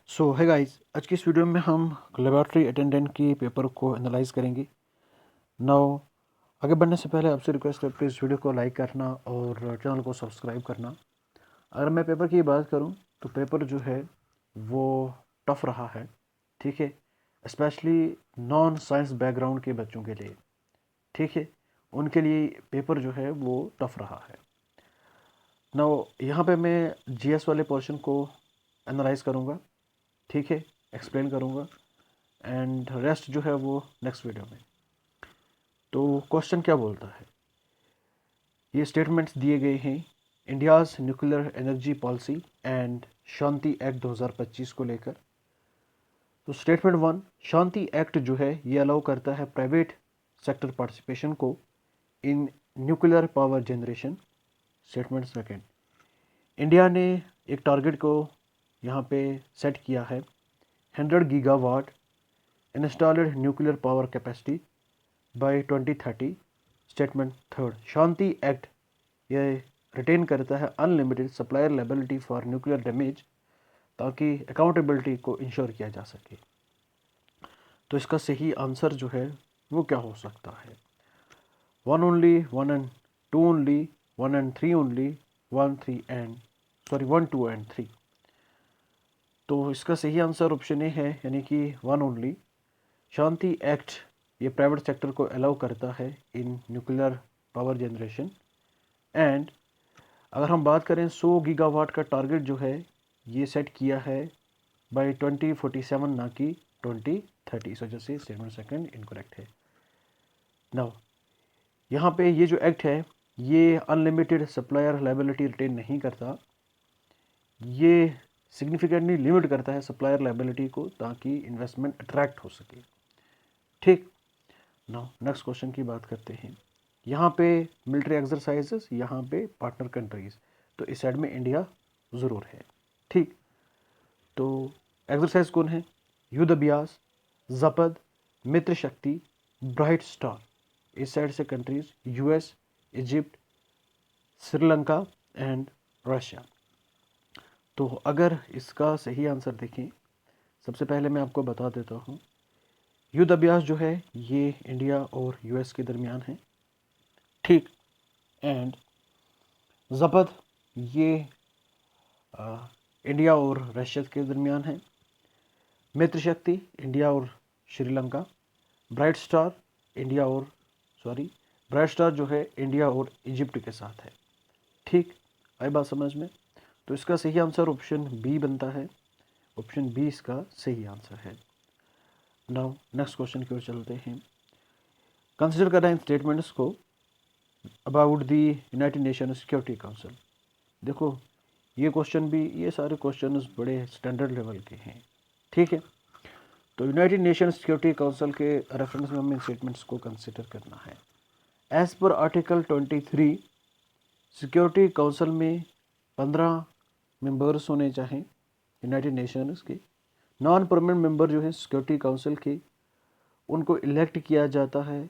सो है गाइस, आज की इस वीडियो में हम लेबोरेटरी अटेंडेंट की पेपर को एनालाइज करेंगे। नाउ आगे बढ़ने से पहले आपसे रिक्वेस्ट है, प्लीज़ वीडियो को लाइक करना और चैनल को सब्सक्राइब करना। अगर मैं पेपर की बात करूं तो पेपर जो है वो टफ रहा है, ठीक है, स्पेशली नॉन साइंस बैकग्राउंड के बच्चों के लिए, ठीक है, उनके लिए पेपर जो है वो टफ रहा है। नाउ यहाँ पे मैं जीएस वाले पोर्शन को एनालाइज करूँगा, ठीक है, एक्सप्लेन करूँगा एंड रेस्ट जो है वो नेक्स्ट वीडियो में। तो क्वेश्चन क्या बोलता है, ये स्टेटमेंट्स दिए गए हैं India's nuclear energy policy and Shanti act 2025 को लेकर। तो स्टेटमेंट वन, शांति एक्ट जो है ये अलाउ करता है प्राइवेट सेक्टर पार्टिसिपेशन को in nuclear power generation. Statement second, India ने एक टारगेट को यहाँ पे सेट किया है 100 gigawatt installed nuclear power capacity by 2030। Statement third, Shanti act ये रिटेन करता है unlimited supplier liability for nuclear damage ताकि अकाउंटेबिलिटी को इंश्योर किया जा सके। तो इसका सही आंसर जो है वो क्या हो सकता है, 1 only, 1 and 2 only, 1 and 3 only, 1 3 and 1 2 and 3। तो इसका सही आंसर ऑप्शन ए है, यानी कि 1 ओनली। शांति एक्ट ये प्राइवेट सेक्टर को अलाउ करता है इन न्यूक्लियर पावर जनरेशन एंड अगर हम बात करें 100 गीगावाट का टारगेट जो है ये सेट किया है बाय 2047 ना कि 2030। इस वजह से स्टेटमेंट सेकंड इनकरेक्ट है। नाउ यहाँ पे ये जो एक्ट है ये अनलिमिटेड सप्लायर लायबिलिटी रिटेन नहीं करता, ये सिग्निफिकेंटली लिमिट करता है सप्लायर लायबिलिटी को ताकि इन्वेस्टमेंट अट्रैक्ट हो सके, ठीक। नाउ नेक्स्ट क्वेश्चन की बात करते हैं। यहाँ पे मिलिट्री एक्सरसाइजेस, यहाँ पे पार्टनर कंट्रीज, तो इस साइड में इंडिया ज़रूर है, ठीक। तो एक्सरसाइज कौन है, युद्ध अभ्यास, जपद, मित्र शक्ति, ब्राइट स्टार। इस साइड से countries US, Egypt, Sri Lanka and Russia. तो अगर इसका सही आंसर देखें, सबसे पहले मैं आपको बता देता हूँ, युद्ध अभ्यास जो है ये इंडिया और यूएस के दरमियान है, ठीक। एंड जपद ये इंडिया और रशिया के दरमियान है। मित्र शक्ति इंडिया और श्रीलंका। ब्राइट स्टार इंडिया और ब्राइट स्टार जो है इंडिया और इजिप्ट के साथ है, ठीक। आई बात समझ में। तो इसका सही आंसर ऑप्शन बी बनता है, ऑप्शन बी इसका सही आंसर है। नाउ नेक्स्ट क्वेश्चन की ओर चलते हैं। कंसिडर करना इन स्टेटमेंट्स को about the United nation security council. देखो ये क्वेश्चन भी, ये सारे क्वेश्चन बड़े स्टैंडर्ड लेवल के हैं, ठीक है। तो यूनाइटेड नेशन सिक्योरिटी काउंसिल के रेफरेंस में हमें स्टेटमेंट्स को कंसिडर करना है। As per article 23 security council में 15 मेंबर्स होने चाहिए यूनाइटेड नेशंस के। नॉन परमानेंट मेंबर जो है सिक्योरिटी काउंसिल के, उनको इलेक्ट किया जाता है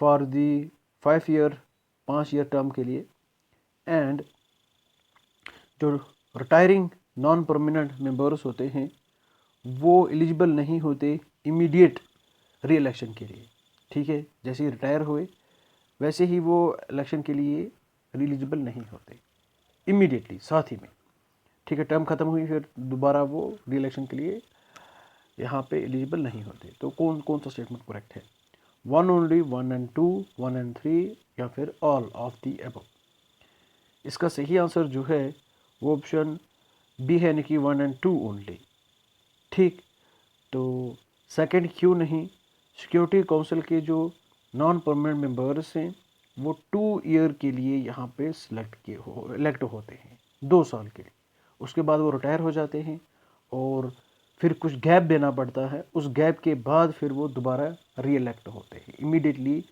फॉर दी 5 ईयर टर्म के लिए। एंड जो रिटायरिंग नॉन परमानेंट मेंबर्स होते हैं वो एलिजिबल नहीं होते इमीडिएट री इलेक्शन के लिए, ठीक है। जैसे ही रिटायर हुए वैसे ही वो इलेक्शन के लिए एलिजिबल नहीं होते इमीडिएटली, साथ ही में, ठीक है। टर्म ख़त्म हुई फिर दोबारा वो री इलेक्शन के लिए यहाँ पे एलिजिबल नहीं होते। तो कौन कौन सा स्टेटमेंट करेक्ट है, 1 ओनली, 1 एंड 2, 1 एंड 3 या फिर ऑल ऑफ दी अबव। इसका सही आंसर जो है वो ऑप्शन बी है, यानी कि 1 एंड 2 ओनली, ठीक। तो सेकंड क्यों नहीं, सिक्योरिटी काउंसिल के जो नॉन परमानेंट मेंबर्स हैं वो 2 ईयर के लिए यहाँ पे इलेक्ट होते हैं, 2 साल के लिए। उसके बाद वो रिटायर हो जाते हैं और फिर कुछ गैप देना पड़ता है, उस गैप के बाद फिर वो दोबारा री इलेक्ट होते हैं, इमीडिएटली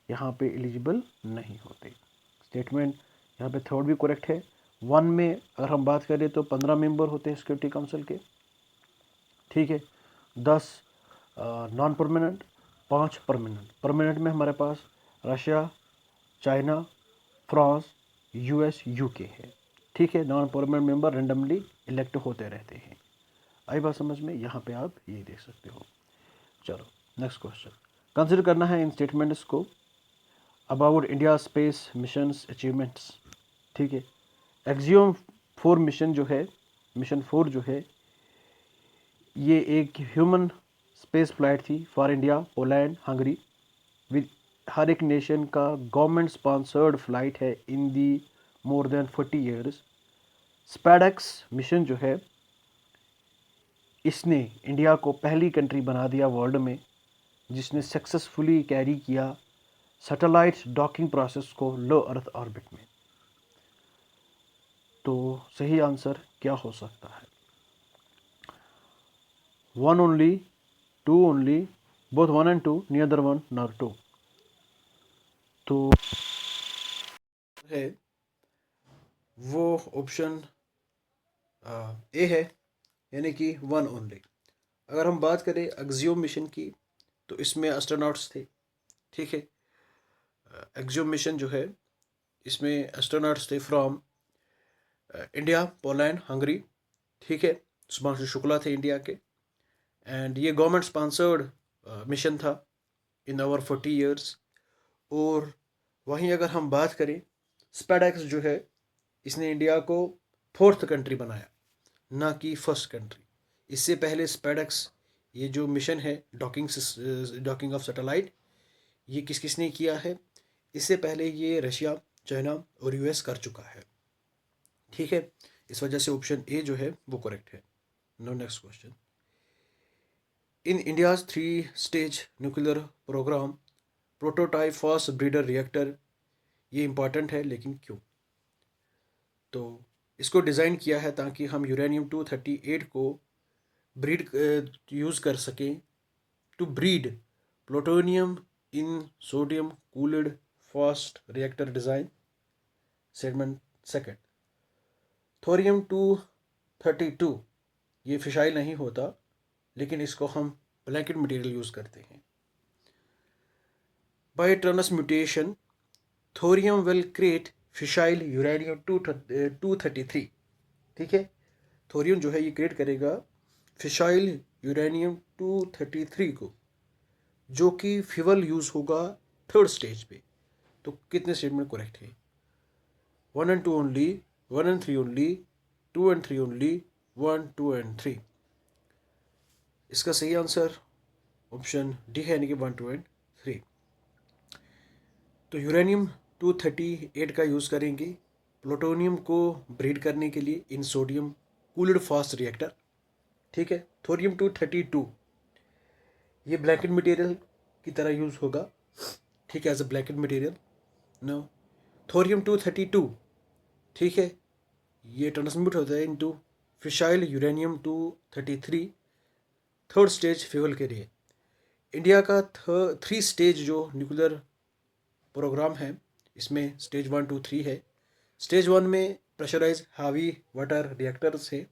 यहाँ पे एलिजिबल नहीं होते। स्टेटमेंट यहाँ पे थर्ड भी करेक्ट है। 1 में अगर हम बात करें तो 15 मेंबर होते हैं सिक्योरिटी काउंसिल के, ठीक है। 10 नॉन परमानेंट, 5 परमानेंट। परमानेंट में हमारे पास Russia, China, France, US, UK है, ठीक है। Non permanent member randomly elect होते रहते हैं। आई बात समझ में? यहाँ पे आप ये देख सकते हो। चलो नेक्स्ट क्वेश्चन कंसिडर करना है इन स्टेटमेंट्स को about India space missions achievements. ठीक है, एक्सियोम 4 मिशन जो है, मिशन 4 जो है, ये एक ह्यूमन स्पेस फ्लाइट थी for India, Poland, Hungary. With हर एक नेशन का गवर्नमेंट स्पॉन्सर्ड फ्लाइट है in the more than 40 years. SpaDeX mission जो है, इसने इंडिया को पहली कंट्री बना दिया वर्ल्ड में जिसने सक्सेसफुली कैरी किया सैटेलाइट डॉकिंग प्रोसेस को लो अर्थ ऑर्बिट में। तो सही आंसर क्या हो सकता है? 1 only, 2 only, both 1 and 2, neither 1 nor 2। तो है वो ऑप्शन ए है, यानी कि 1 ओनली। अगर हम बात करें एक्सियोम मिशन की तो इसमें एस्ट्रोनॉट्स थे। ठीक है, एक्सियोम मिशन जो है इसमें एस्ट्रोनॉट्स थे फ्रॉम इंडिया, पोलैंड, हंगरी। ठीक है, सुभाष शुक्ला थे इंडिया के, एंड ये गवर्नमेंट स्पॉन्सर्ड मिशन था इन ओवर 40 ईयर्स। और वहीं अगर हम बात करें स्पैडेक्स जो है, इसने इंडिया को 4th कंट्री बनाया, ना कि फर्स्ट कंट्री। इससे पहले स्पैडेक्स ये जो मिशन है डॉकिंग ऑफ सैटेलाइट, ये किस किसने किया है? इससे पहले ये रशिया, चाइना और यूएस कर चुका है। ठीक है, इस वजह से ऑप्शन ए जो है वो करेक्ट है। No next question in India's 3 stage nuclear programme prototype fast breeder reactor, ये इंपॉर्टेंट है लेकिन क्यों? तो इसको डिज़ाइन किया है ताकि हम यूरेनियम 238 को ब्रीड यूज़ कर सकें to breed plutonium in sodium cooled fast reactor design. Segment second, thorium 232 ये फिशाइल नहीं होता, लेकिन इसको हम ब्लैंकेट मटेरियल यूज़ करते हैं। By transmutation thorium will create fissile uranium 233। ठीक है, थोरियम जो है ये क्रिएट करेगा फिशाइल यूरेनियम 233 को, जो कि फ्यूल यूज़ होगा 3rd स्टेज पे। तो कितने स्टेटमेंट करेक्ट है? 1 and 2 only, 1 and 3 only, 2 and 3 only, 1, 2 and 3। इसका सही आंसर ऑप्शन डी है, यानी कि 1, 2 and 3। तो यूरेनियम 238 का यूज़ करेंगे प्लूटोनियम को ब्रीड करने के लिए इन सोडियम कूल्ड फास्ट रिएक्टर। ठीक है, थोरियम 232 ये ब्लैंकेट मटेरियल की तरह यूज़ होगा। ठीक है, as a blanket material. No, thorium 232 ठीक है, ये ट्रांसम्यूट होता है into fissile uranium 233 3rd stage fuel के लिए। इंडिया का 3 स्टेज जो न्यूक्लियर प्रोग्राम है, इसमें स्टेज 1, 2, 3 है। स्टेज 1 में प्रेशराइज हावी वाटर रिएक्टर्स है,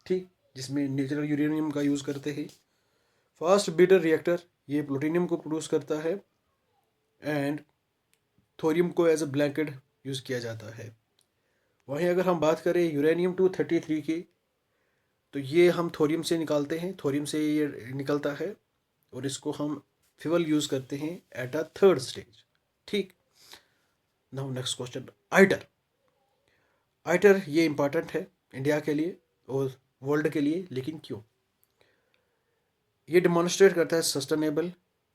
ठीक, जिसमें नेचुरल यूरेनियम का यूज़ करते हैं। फास्ट ब्रीडर रिएक्टर ये प्लूटोनियम को प्रोड्यूस करता है, एंड थोरियम को एज अ ब्लैंकेट यूज़ किया जाता है। वहीं अगर हम बात करें यूरेनियम 233 की, तो ये हम थोरियम से निकालते हैं, थोरियम से ये निकलता है, और इसको हम फ्यूल यूज़ करते हैं एट अ 3rd स्टेज। ठीक, नाउ नेक्स्ट क्वेश्चन, आइटर। आइटर ये इंपॉर्टेंट है इंडिया के लिए और वर्ल्ड के लिए, लेकिन क्यों? ये डिमॉन्स्ट्रेट करता है sustainable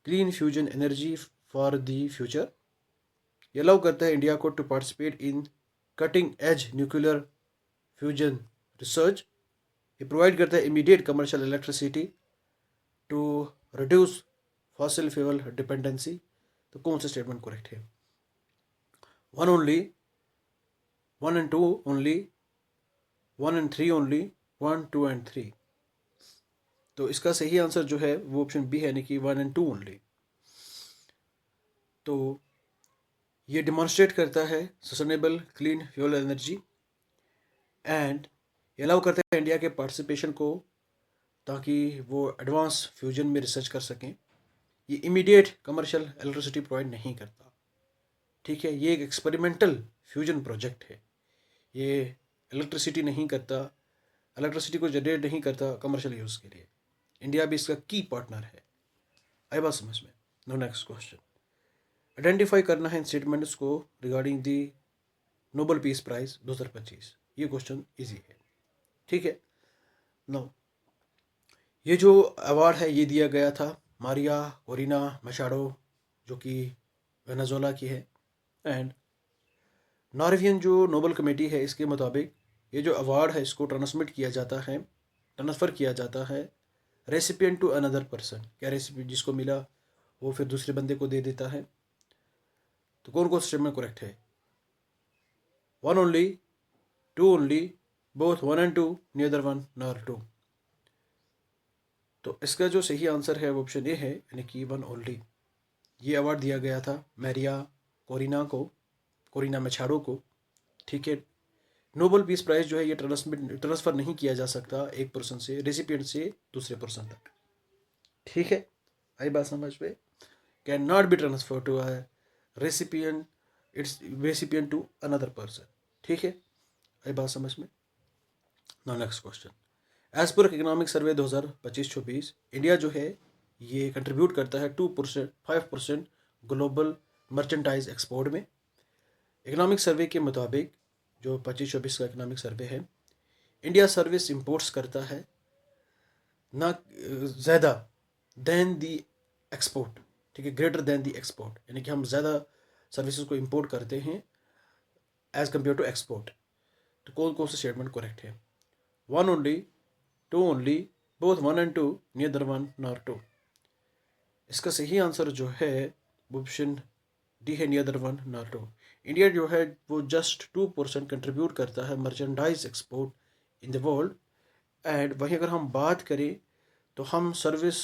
clean fusion energy for the future. ये अलाउ करता है इंडिया को to participate in cutting edge nuclear fusion research. ये प्रोवाइड करता है immediate commercial electricity to reduce fossil fuel dependency. तो कौन सा स्टेटमेंट करेक्ट है? 1 only, 1 and 2 only, 1 and 3 only, 1, 2 and 3। तो इसका सही आंसर जो है वो ऑप्शन बी है, यानी कि 1 and 2 ओनली। तो ये डिमॉन्स्ट्रेट करता है sustainable clean fuel energy, and ये अलाउ करता है इंडिया के पार्टिसिपेशन को, ताकि वो एडवांस फ्यूजन में रिसर्च कर सकें। ये इमीडिएट कमर्शियल इलेक्ट्रिसिटी प्रोवाइड नहीं करता। ठीक है, ये एक एक्सपेरिमेंटल फ्यूजन प्रोजेक्ट है, ये इलेक्ट्रिसिटी नहीं करता, इलेक्ट्रिसिटी को जनरेट नहीं करता कमर्शियल यूज़ के लिए। इंडिया भी इसका की पार्टनर है। आई बात समझ में। नो नेक्स्ट क्वेश्चन, आइडेंटिफाई करना है इन स्टेटमेंट्स को regarding the Nobel peace prize 2025। ये क्वेश्चन इजी है, ठीक है। नो, ये जो अवार्ड है ये दिया गया था मारिया कोरिना मचाडो, जो कि वेनेजुएला की है। एंड नॉर्वेजियन जो नोबेल कमेटी है इसके मुताबिक ये जो अवार्ड है इसको ट्रांसफ़र किया जाता है रेसिपिएंट टू अनदर पर्सन। क्या रेसिपिएंट जिसको मिला वो फिर दूसरे बंदे को दे देता है। तो कौन कौन स्टेटमेंट करेक्ट है? One only, two only, both one and two, neither one nor two. तो इसका जो सही आंसर है वो ऑप्शन ए है, यानी कि वन ओनली। ये अवार्ड दिया गया था मारिया कोरिना मचाडो को, ठीक है। नोबेल पीस प्राइज जो है ये ट्रांसफ़र नहीं किया जा सकता एक पर्सन से, रेसिपिएंट से दूसरे पर्सन तक, ठीक है। आई बात समझ में? Can not be transfer to a recipient, it's recipient to another person, ठीक है। आई बात समझ में। Now next question, as per economic survey 2025-26 India जो है ये कंट्रीब्यूट करता है 5% ग्लोबल मर्चेंटाइज एक्सपोर्ट में। इकोनॉमिक सर्वे के मुताबिक जो 25-26 का इकोनॉमिक सर्वे है, इंडिया सर्विस इंपोर्ट्स करता है ना ज़्यादा दैन दी एक्सपोर्ट, ठीक है, ग्रेटर दैन दी एक्सपोर्ट, यानी कि हम ज़्यादा सर्विसेज को इंपोर्ट करते हैं एज कम्पेयर टू एक्सपोर्ट। तो कौन कौन सा स्टेटमेंट करेक्ट है? One only, two only, both one and two, neither one nor two. इसका सही आंसर जो है ऑप्शन डी है, neither one nor two. India जो है वो जस्ट 2% कंट्रीब्यूट करता है merchandise export in the world. And वहीं अगर हम बात करें तो हम सर्विस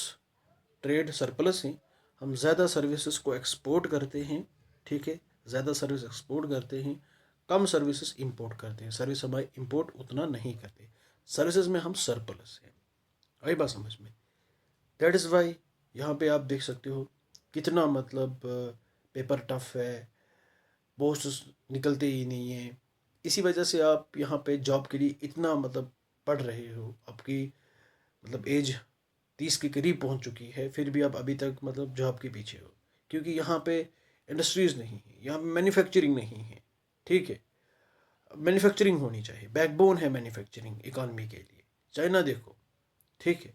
ट्रेड सरप्लस हैं, हम ज़्यादा सर्विसेज को एक्सपोर्ट करते हैं, ठीक है, ज़्यादा सर्विस एक्सपोर्ट करते हैं, कम सर्विसेज इंपोर्ट करते हैं। सर्विस हमारे इंपोर्ट उतना नहीं करते, सर्विसेज में हम सरप्लस हैं। आई बात समझ में? दैट इज़ वाई यहाँ पे आप देख सकते हो कितना मतलब पेपर टफ है, पोस्ट निकलते ही नहीं है। इसी वजह से आप यहाँ पे जॉब के लिए इतना मतलब पढ़ रहे हो, आपकी मतलब एज 30 के करीब पहुँच चुकी है, फिर भी आप अभी तक मतलब जॉब के पीछे हो, क्योंकि यहाँ पे इंडस्ट्रीज़ नहीं है, यहाँ पे मैन्युफैक्चरिंग नहीं है, ठीक है। मैन्युफैक्चरिंग होनी चाहिए, बैकबोन है मैन्युफैक्चरिंग इकॉनमी के लिए। चाइना देखो, ठीक है।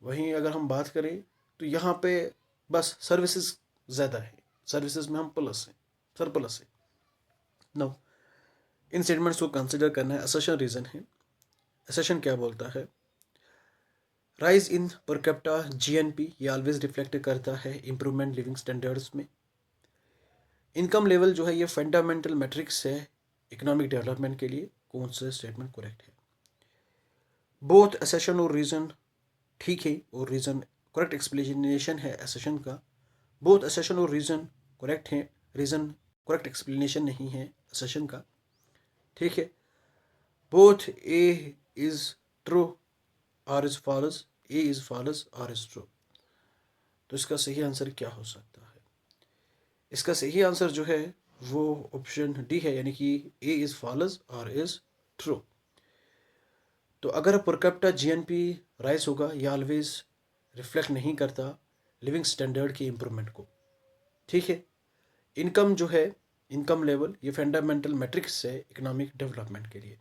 वहीं अगर हम बात करें तो यहाँ पे बस सर्विसेज ज़्यादा है, सर्विसेज में हम प्लस हैं, सरप्लस है। नो, इन स्टेटमेंट्स को कंसिडर करना है। असर्शन रीज़न है। असर्शन क्या बोलता है? Rise in per capita GNP, ये ऑलवेज रिफ्लेक्ट करता है इम्प्रूवमेंट लिविंग स्टैंडर्ड्स में। इनकम लेवल जो है ये फंडामेंटल मैट्रिक्स है इकोनॉमिक डेवलपमेंट के लिए। कौन सा स्टेटमेंट करेक्ट है? बोथ असर्शन और रीज़न ठीक है, और रीज़न करेक्ट एक्सप्लेनेशन है असर्शन का। बोथ असर्शन और रीज़न करेक्ट है, रीज़न करेक्ट एक्सप्लेनेशन नहीं है असर्शन का, ठीक है। Both A is true R is false, A is false R is true. तो इसका सही आंसर क्या हो सकता है? इसका सही आंसर जो है वो ऑप्शन डी है, यानी कि A is false R is true. तो अगर पर कैपिटा जीएनपी राइज होगा, ये ऑलवेज रिफ्लेक्ट नहीं करता लिविंग स्टैंडर्ड की इम्प्रूवमेंट को, ठीक है। इनकम जो है, इनकम लेवल, ये फंडामेंटल मैट्रिक्स है इकोनॉमिक डेवलपमेंट के लिए।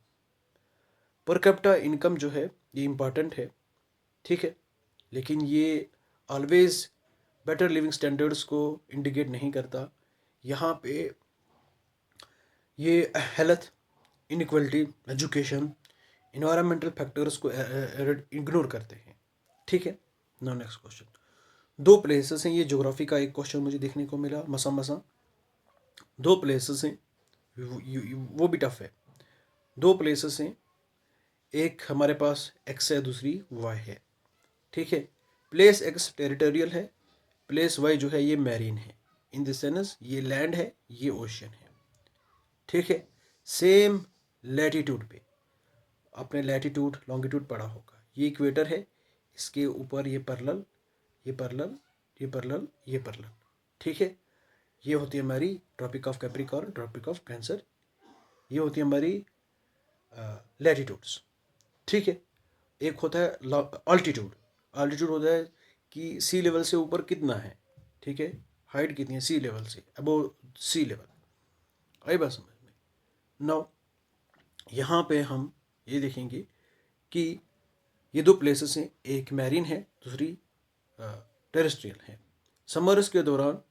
पर कैपिटा इनकम जो है ये इम्पॉर्टेंट है, ठीक है, लेकिन ये ऑलवेज बेटर लिविंग स्टैंडर्ड्स को इंडिकेट नहीं करता। यहाँ पे ये health, inequality, education, environmental factors को इग्नोर करते हैं, ठीक है। नो नेक्स्ट क्वेश्चन, दो प्लेसेस हैं, ये ज्योग्राफी का एक क्वेश्चन मुझे देखने को मिला, मसा दो प्लेसेस हैं, वो भी टफ है। दो प्लेसेस हैं, एक हमारे पास एक्स है, दूसरी वाई है, ठीक है। प्लेस एक्स टेरिटोरियल है, प्लेस वाई जो है ये मैरीन है। इन द सेंस ये लैंड है, ये ओशन है, ठीक है। सेम लैटिट्यूड पे, आपने लैटिट्यूड लॉन्गिट्यूड पढ़ा होगा, ये इक्वेटर है, इसके ऊपर ये पैरेलल, ये पैरेलल, ये पैरेलल, ये पैरेलल, ठीक है। ये होती है हमारी tropic of Capricorn, tropic of Cancer, ये होती है हमारी लैटिट्यूड्स, ठीक है। एक होता है अल्टीट्यूड, अल्टीट्यूड होता है कि सी लेवल से ऊपर कितना है, ठीक है, हाइट कितनी है सी लेवल से, अबोव सी लेवल। आई बात समझ में? नाउ यहाँ पे हम ये देखेंगे कि ये दो प्लेसेस हैं, एक मैरीन है, दूसरी टेरेस्ट्रियल है। समर्स के दौरान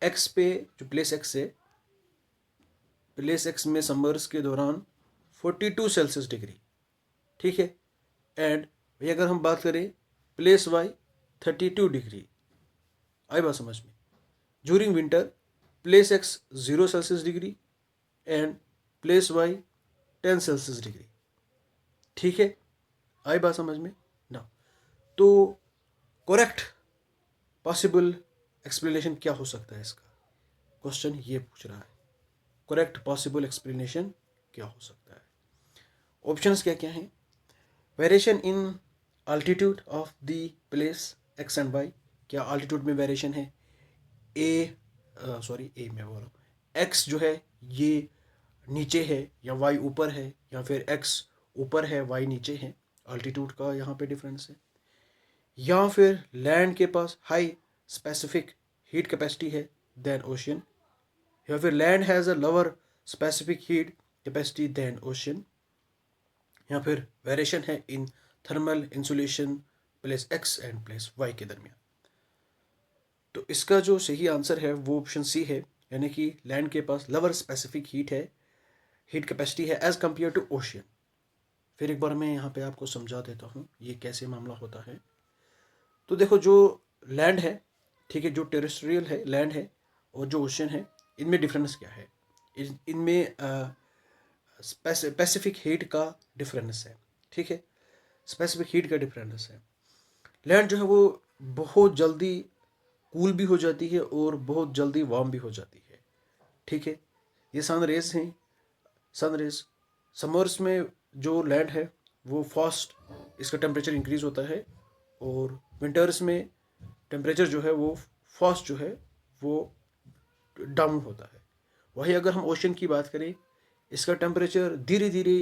एक्स पे जो प्लेस एक्स है, प्लेस एक्स में समर्स के दौरान 42 सेल्सियस डिग्री, ठीक है। एंड वही अगर हम बात करें प्लेस वाई 32 डिग्री। आई बात समझ में? During winter place x 0 Celsius degree and place Y 10 Celsius degree, ठीक है। आई बात समझ में ना? तो करेक्ट पॉसिबल एक्सप्लेनेशन क्या हो सकता है इसका, क्वेश्चन ये पूछ रहा है। करेक्ट पॉसिबल एक्सप्लेनेशन क्या हो सकता है? ऑप्शंस क्या क्या हैं? Variation in altitude of the place X and Y, क्या अल्टीट्यूड में वेरिएशन है? ए मैं बोल रहा हूँ, एक्स जो है ये नीचे है या वाई ऊपर है, या फिर एक्स ऊपर है वाई नीचे है, अल्टीट्यूड का यहाँ पे डिफरेंस है। या फिर लैंड के पास हाई स्पेसिफिक हीट कैपेसिटी है देन ओशियन, या फिर land has a lower specific heat capacity than ocean, या फिर वेरिएशन है in thermal insulation place X and place Y के दरमियान। तो इसका जो सही आंसर है वो ऑप्शन सी है, यानी कि लैंड के पास लोअर स्पेसिफिक हीट है, हीट कैपेसिटी है एज कंपेयर टू ओशियन। फिर एक बार मैं यहाँ पे आपको समझा देता हूँ ये कैसे मामला होता है। तो देखो, जो लैंड है, ठीक है, जो टेरेस्ट्रियल है लैंड है और जो ओशियन है, इनमें डिफरेंस क्या है? इनमें स्पेसिफिक हीट का डिफरेंस है, ठीक है, स्पेसिफिक हीट का डिफरेंस है। लैंड जो है वो बहुत जल्दी कूल भी हो जाती है और बहुत जल्दी वार्म भी हो जाती है, ठीक है। ये सन रेज हैं, सन रेज समर्स में जो लैंड है वो फास्ट इसका टेम्परेचर इंक्रीज होता है, और विंटर्स में टेम्परेचर जो है वो फास्ट जो है वो डाउन होता है। वही अगर हम ओशन की बात करें, इसका टेम्परेचर धीरे धीरे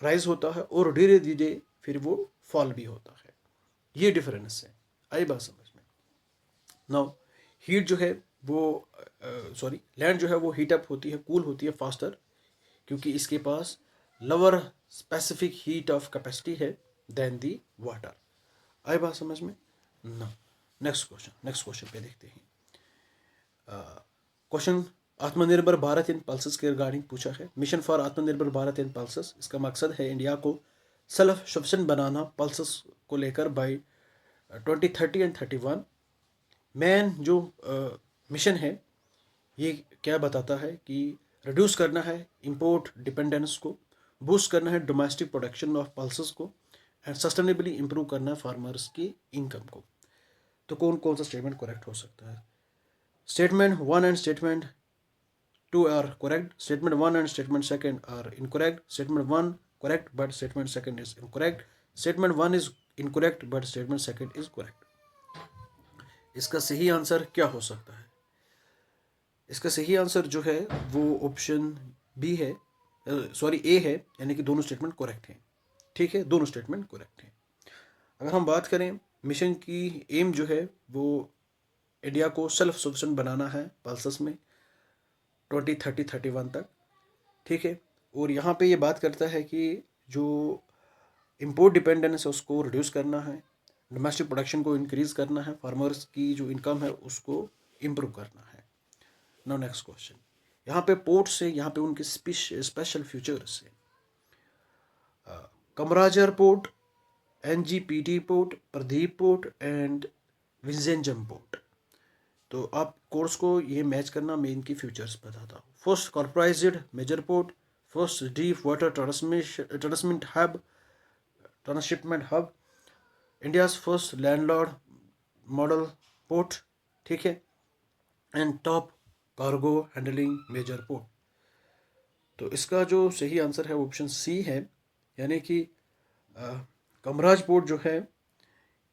राइज होता है और धीरे धीरे फिर वो फॉल भी होता है। ये डिफरेंस है। आई बात समझ में? नाउ हीट जो है वो लैंड जो है वो हीट अप होती है, कूल होती है फास्टर, क्योंकि इसके पास lower specific heat of capacity है देन दी वाटर। आई बात समझ में ना? नेक्स्ट क्वेश्चन पे देखते हैं। क्वेश्चन आत्मनिर्भर भारत इन पल्सेस के रिगार्डिंग पूछा है। मिशन फॉर आत्मनिर्भर भारत इन पल्सेस, इसका मकसद है इंडिया को सेल्फ सफिशिएंट बनाना पल्सेस को लेकर बाई 2030 एंड 31। मेन जो मिशन है ये क्या बताता है कि रिड्यूस करना है इंपोर्ट डिपेंडेंस को, बूस्ट करना है डोमेस्टिक प्रोडक्शन ऑफ पल्सेस को, एंड सस्टेनेबली इंप्रूव करना है फार्मर्स की इनकम को। तो कौन कौन सा स्टेटमेंट करेक्ट हो सकता है? Statement 1 and statement 2 are correct, statement 1 and statement 2 are incorrect, statement 1 correct but statement 2 is incorrect, statement 1 is incorrect but statement 2 is correct. इसका सही आंसर क्या हो सकता है? इसका सही आंसर जो है वो ऑप्शन बी है, ए है, यानी कि दोनों स्टेटमेंट करेक्ट हैं, ठीक है, दोनों स्टेटमेंट करेक्ट हैं। अगर हम बात करें मिशन की एम जो है वो इंडिया को सेल्फ सफिशिएंट बनाना है पल्सेस में 2030-31 तक, ठीक है। और यहाँ पे ये बात करता है कि जो इंपोर्ट डिपेंडेंस है उसको रिड्यूस करना है, डोमेस्टिक प्रोडक्शन को इंक्रीज करना है, फार्मर्स की जो इनकम है उसको इम्प्रूव करना है। नाउ नेक्स्ट क्वेश्चन, यहाँ पे पोर्ट्स है, यहाँ पे उनके स्पेशल फीचर्स है। Kamarajar port, NGPT port, Paradip port and Vizhinjam port. तो आप कोर्स को ये मैच करना, मैं इनकी फीचर्स बताता हूँ। First कॉर्पोराइज्ड major port, first deep water transmit hub, transshipment hub, India's first landlord model port, ठीक है, and top cargo handling major port. तो इसका जो सही आंसर है ऑप्शन सी है, यानी कि कमराज पोर्ट जो है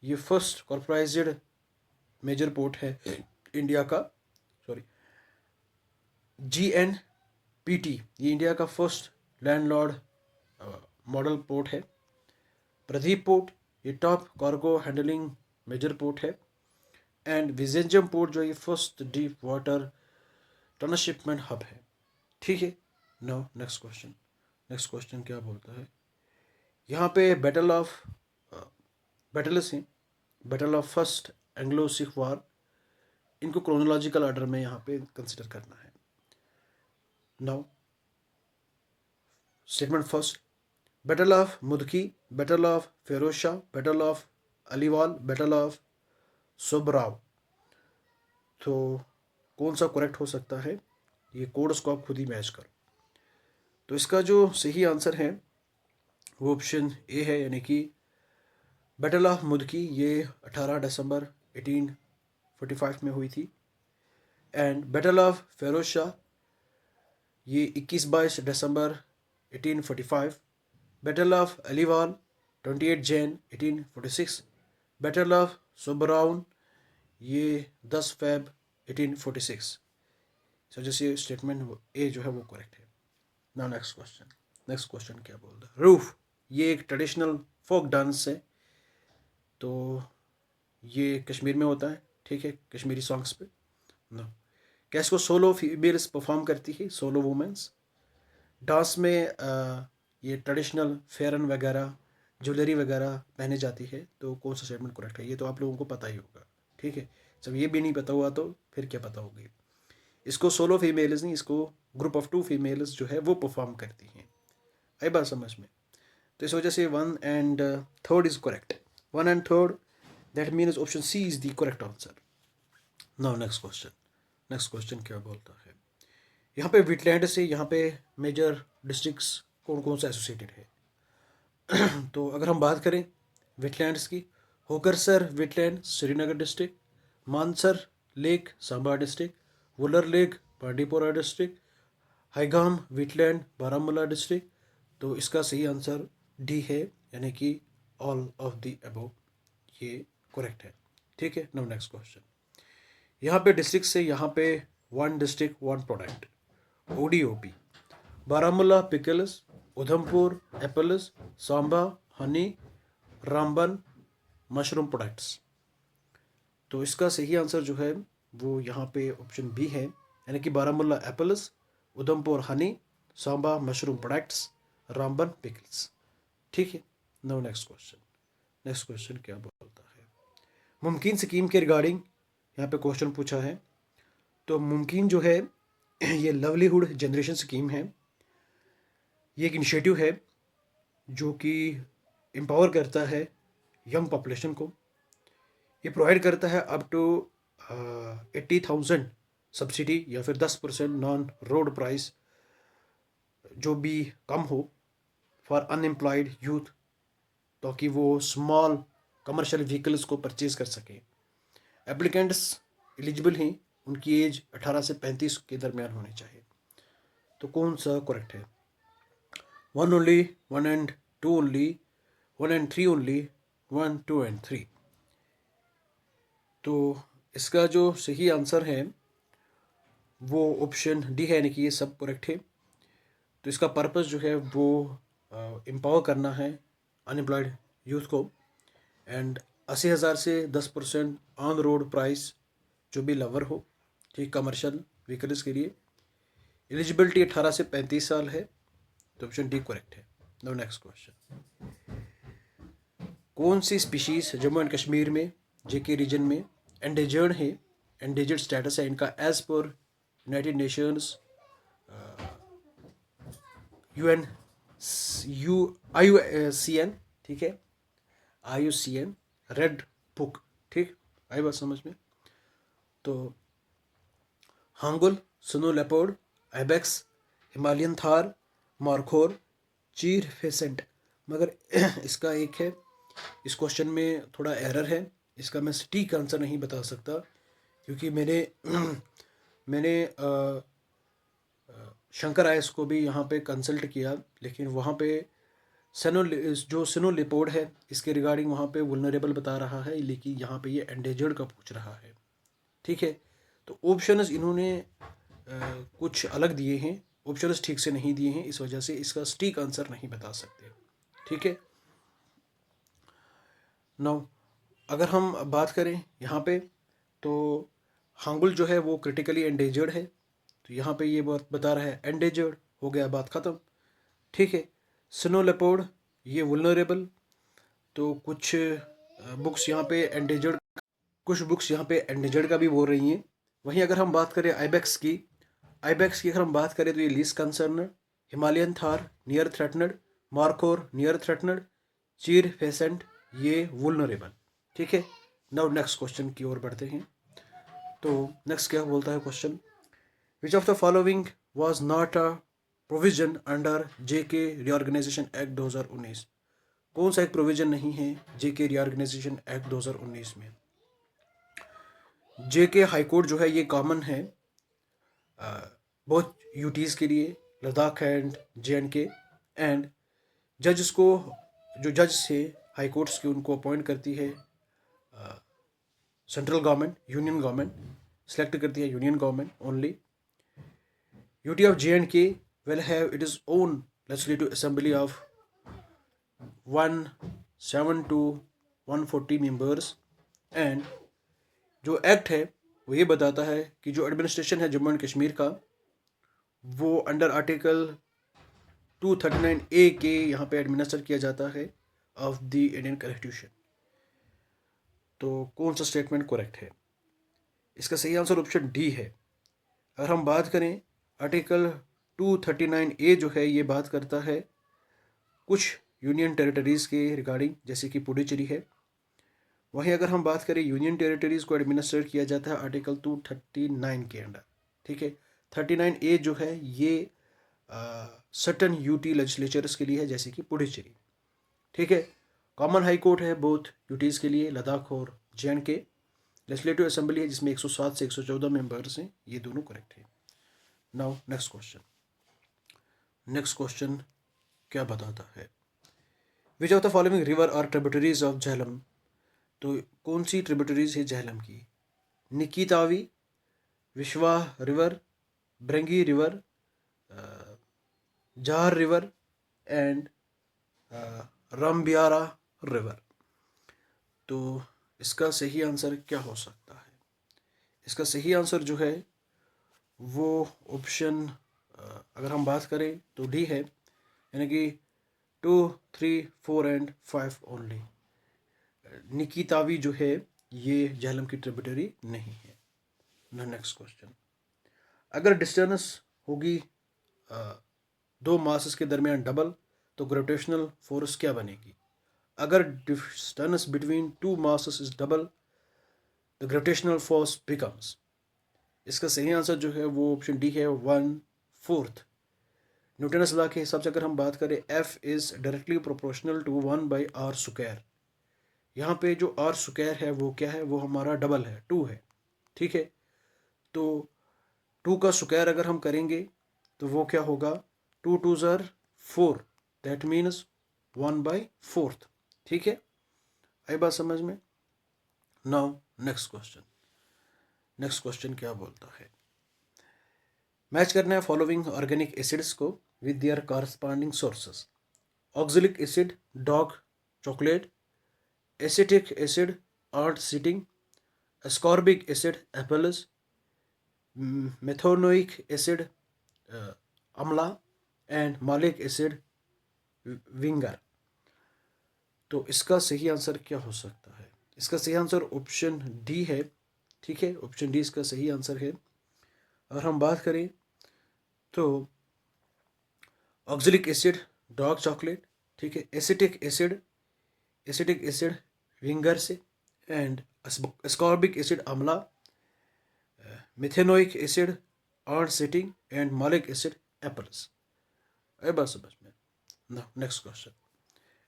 ये फर्स्ट कॉर्पोराइज्ड मेजर पोर्ट है इंडिया का, GNPT, ये इंडिया का फर्स्ट लैंडलॉर्ड मॉडल पोर्ट है, प्रदीप पोर्ट ये top cargo handling major port है। एंड विजेंजम पोर्ट जो ये first deep water transshipment hub है। ठीक है। नो नेक्स्ट क्वेश्चन क्या बोलता है यहाँ पे बैटल्स हैं, battle of first Anglo Sikh war, इनको क्रोनोलॉजिकल ऑर्डर में यहाँ पे कंसिडर करना है। Now statement first, battle of Mudki, battle of Firoz Shah, battle of Aliwal, battle of Sobraon. तो कौन सा करेक्ट हो सकता है, ये कोड्स को आप खुद ही मैच करो। तो इसका जो सही आंसर है वो ऑप्शन ए है, यानी कि बैटल ऑफ मुदकी ये 18 दिसंबर 1845 में हुई थी। And battle of Firoz Shah ये 21-22 दिसंबर 1845। Battle of Aliwal 28 Jan 1846। Battle of Sobraon ये 10 फेब 1846। सो जैसे स्टेटमेंट ए जो है वो करेक्ट है। नाउ नेक्स्ट क्वेश्चन क्या बोल रहा है, रूफ ये एक ट्रेडिशनल फोक डांस है, तो ये कश्मीर में होता है। ठीक है, कश्मीरी सॉन्ग्स पे नो क्या इसको सोलो फीमेल्स परफॉर्म करती है, सोलो वुमेंस। डांस में ये ट्रेडिशनल फेरन वगैरह ज्वेलरी वगैरह पहने जाती है। तो कौन सा स्टेटमेंट करेक्ट है, ये तो आप लोगों को पता ही होगा। ठीक है, जब ये भी नहीं पता हुआ तो फिर क्या पता होगी। इसको सोलो फीमेल्स नहीं, इसको ग्रुप ऑफ 2 फीमेल्स जो है वो परफॉर्म करती हैं। आई बात समझ में। तो इस वजह से 1 and 3 is correct. 1 and 3 that means option C is the correct answer. Now next question क्या बोलता है यहाँ पे वेटलैंड से यहाँ पे मेजर डिस्ट्रिक्ट्स कौन कौन सा एसोसिएटेड है। तो अगर हम बात करें वेटलैंड्स की, Hokersar wetland Srinagar district, Mansar lake Samba district, Wular lake Bandipora district, Haigam wetland Baramulla district. तो इसका सही आंसर डी है, यानी कि ऑल ऑफ द अबव ये करेक्ट है। ठीक है। नाउ नेक्स्ट क्वेश्चन, यहाँ पे डिस्ट्रिक्ट से यहाँ पे 1 district 1 product ODOP, Baramulla pickles, Udhampur apples, Samba Honey, Ramban mushroom products. तो इसका सही आंसर जो है वो यहाँ पे ऑप्शन बी है, यानी कि Baramulla apples, Udhampur Honey, Samba mushroom products, Ramban pickles. ठीक है। नो नेक्स्ट क्वेश्चन क्या बोलता है, मुमकिन स्कीम के रिगार्डिंग यहाँ पे क्वेश्चन पूछा है। तो मुमकिन जो है ये लवलीहुड जनरेशन स्कीम है। ये एक इनिशिएटिव है जो कि एम्पावर करता है यंग पॉपुलेशन को। ये प्रोवाइड करता है अप टू 80,000 सब्सिडी या फिर 10% नॉन रोड प्राइस जो भी कम हो फॉर अनएम्प्लॉयड यूथ, ताकि वो स्मॉल कमर्शियल व्हीकल्स को परचेज कर सकें। एप्लीकेंट्स एलिजिबल हैं, उनकी एज 18 से 35 के दरमियान होनी चाहिए। तो कौन सा करेक्ट है, 1 only, 1 and 2 only, 1 and 3 only, 1, 2 and 3। तो इसका जो सही आंसर है वो ऑप्शन डी है, यानी कि ये सब करेक्ट है। तो इसका पर्पस जो है वो एम्पावर करना है अनएम्प्लॉयड यूथ को। एंड 80,000 से 10% ऑन रोड प्राइस जो भी लवर हो, ठीक, कमर्शियल व्हीकल्स के लिए। एलिजिबिलिटी 18 से 35 साल है, तो ऑप्शन डी करेक्ट है। नाउ नेक्स्ट क्वेश्चन, कौन सी स्पीशीज जम्मू एंड कश्मीर में जेके रीजन में एंडेजर्ड है, एंडेजर्ड स्टेटस है इनका as per United Nations IUCN, ठीक है, IUCN रेड बुक। ठीक, आई बात समझ में। तो hangul, snow leopard, ibex, Himalayan tahr, markhor, chir pheasant. मगर इसका एक है, इस क्वेश्चन में थोड़ा एरर है, इसका मैं सटीक आंसर नहीं बता सकता, क्योंकि मैंने शंकर आयस को भी यहाँ पे कंसल्ट किया, लेकिन वहाँ पे सिनो लेपर्ड है इसके रिगार्डिंग वहाँ पे वुलनरेबल बता रहा है, लेकिन यहाँ पे ये एंडेजर्ड का पूछ रहा है। ठीक है, तो ऑप्शंस इन्होंने कुछ अलग दिए हैं, ऑप्शंस ठीक से नहीं दिए हैं, इस वजह से इसका सटीक आंसर नहीं बता सकते। ठीक है, नाउ अगर हम बात करें यहाँ पे, तो हांगुल जो है वो क्रिटिकली एंडेंजर्ड है, तो यहाँ पे ये बात बता रहा है एंडेंजर्ड, हो गया बात ख़त्म। ठीक है। स्नो लेपर्ड ये वुलनरेबल, तो कुछ बुक्स यहाँ पे एंडेंजर्ड, कुछ बुक्स यहाँ पे एंडेंजर्ड का भी बोल रही हैं। वहीं अगर हम बात करें आइबेक्स की अगर हम बात करें तो ये least concern, Himalayan Thar near threatened, markhor near threatened, चीर फेसेंट ये वुलनरेबल। ठीक है। नाउ नेक्स्ट क्वेश्चन की ओर बढ़ते हैं। तो नेक्स्ट क्या बोलता है question, which of the following was not a provision under JK reorganisation act 2019? कौन सा एक प्रोविजन नहीं है जेके रीऑर्गेनाइजेशन एक्ट 2019 में? जेके हाईकोर्ट जो है ये कॉमन है बहुत यूटीज़ के लिए, लद्दाख एंड JNK, एंड जजेस को, जो जज से हाई कोर्ट्स की उनको अपॉइंट करती है central government, union government select करती है, union government only. UT of JNK will have it is own legislative assembly of 107 to 140 members, and जो एक्ट है वो ये बताता है कि जो एडमिनिस्ट्रेशन है जम्मू एंड कश्मीर का, वो अंडर आर्टिकल 239A के यहाँ पे एडमिनिस्टर किया जाता है ऑफ द इंडियन कॉन्स्टिट्यूशन। तो कौन सा स्टेटमेंट करेक्ट है? इसका सही आंसर ऑप्शन डी है। अगर हम बात करें आर्टिकल 239A जो है ये बात करता है कुछ यूनियन टेरिटरीज़ के रिगार्डिंग, जैसे कि पुडुचेरी है। वहीं अगर हम बात करें यूनियन टेरिटरीज़ को एडमिनिस्ट्रेट किया जाता है आर्टिकल 239 के अंडर। ठीक है। 39A जो है ये सर्टन यूटी लेजिस्लेचर्स के लिए है, जैसे कि पुडुचेरी। ठीक है। कॉमन हाई कोर्ट है बोथ यूटीज़ के लिए, लद्दाख और JNK। लेजिस्लेटिव असेंबली है जिसमें 107 से 114 मेंबर्स हैं, ये दोनों करेक्ट है। नाउ नेक्स्ट क्वेश्चन क्या बताता है, which of the following river are tributaries of Jhelum? तो कौन सी ट्रिब्यूटरीज है झेलम की? Niki Tawi, Vishwa river, Bringi river, Jhar river and Rambiara river. तो इसका सही आंसर क्या हो सकता है? इसका सही आंसर जो है वो ऑप्शन, अगर हम बात करें तो डी है, यानी कि 2, 3, 4 एंड 5 ओनली। निकी तावी जो है ये झेलम की ट्रिब्यूटरी नहीं है। नेक्स्ट क्वेश्चन, अगर डिस्टेंस होगी दो मासेस के दरमियान डबल, तो ग्रेविटेशनल फोर्स क्या बनेगी? अगर distance between two masses is double, the gravitational force becomes. इसका सही आंसर जो है वो ऑप्शन डी है, 1/4। न्यूटन्स लॉ के हिसाब से अगर हम बात करें, F is directly proportional to 1/r²। यहाँ पे जो r² है वो क्या है? वो हमारा डबल है, 2 है। ठीक है। तो 2 का स्क्वायर अगर हम करेंगे तो वो क्या होगा? 2 2s are 4, दैट मीन्स 1/4। ठीक है, आई बात समझ में? नाउ नेक्स्ट क्वेश्चन क्या बोलता है, मैच करना है फॉलोइंग ऑर्गेनिक एसिड्स को with their corresponding sources. Oxalic acid dark chocolate, acetic acid ant sting, ascorbic acid apples, methanoic acid amla and malic acid vinegar. तो इसका सही आंसर क्या हो सकता है? इसका सही आंसर ऑप्शन डी है। ठीक है, ऑप्शन डी इसका सही आंसर है। अगर हम बात करें तो ऑक्जेलिक एसिड डार्क चॉकलेट, ठीक है, एसिटिक एसिड विंगर से, एंड एस्कॉर्बिक एसिड अमला, methanoic acid art setting and malic acid apples. बस में। नेक्स्ट क्वेश्चन,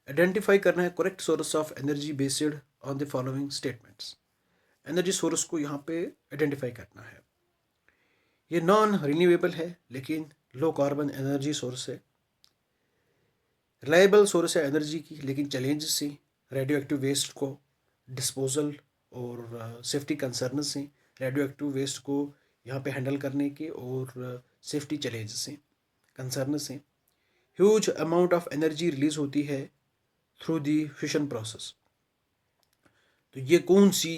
आइडेंटिफाई करना है correct source of energy based on the following statements. Energy source को यहाँ पे आइडेंटिफाई करना है। ये नॉन रिन्यूएबल है लेकिन लो कार्बन एनर्जी सोर्स है। रिलायबल सोर्स है एनर्जी की, लेकिन चैलेंज से रेडियो एक्टिव वेस्ट को डिस्पोजल और सेफ्टी कंसर्न से, रेडियो एक्टिव वेस्ट को यहाँ पे हैंडल करने के और सेफ्टी चैलेंज से, कंसर्न से huge amount of energy release होती है थ्रू दी फिशन प्रोसेस। तो ये कौन सी